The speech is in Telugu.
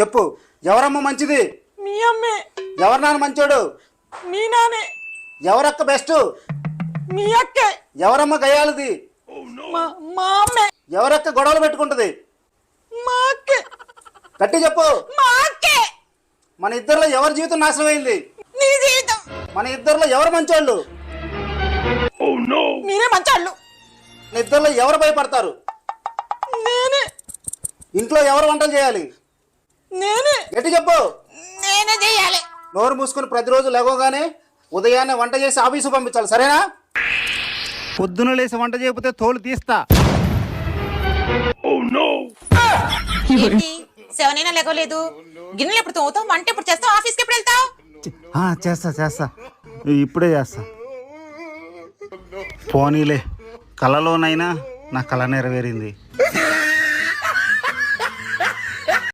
చెప్పు, ఎవరమ్మ మంచిది? మీ అమ్మే. ఎవరు నాన్న మంచోడు? మీ నానే. ఎవరక్క బెస్ట్? మీ అక్కే. ఎవరమ్మ గయాలది? మా అమ్మే. ఎవరక్క గొడవలు పెట్టుకుంటది? మా అక్కే. గట్టి చెప్పు. మా అక్కే. మన ఇద్దరిలో ఎవరి జీవితం నాశనం అయింది? నీ జీవితం. మన ఇద్దరిలో ఎవరు మంచోళ్ళు? మీరే మంచాళ్ళు. మన ఇద్దరిలో ఎవరు భయపడతారు? నేనే. ఇంట్లో ఎవరు వంటలు చేయాలి? నేనే. గట్టి చెప్పు. నేనే చేయాలి. నోరు మూసుకుని ప్రతిరోజు లేవగానే ఉదయాన్నే వంట చేసి ఆఫీసు పంపించాలి, సరేనా? పొద్దున లేసి వంట చేయకపోతే తోలు తీస్తా. ఏంటి 7 అయినా లేగలేదు? గిన్నెలు ఎప్పుడు తోముతావు? వంట ఎప్పుడు చేస్తావు? ఆఫీస్కి ఎప్పుడు వెళ్తావు? చేస్తా ఇప్పుడే చేస్తా. పోనీలే, కలలోనైనా నా కళ నెరవేరింది.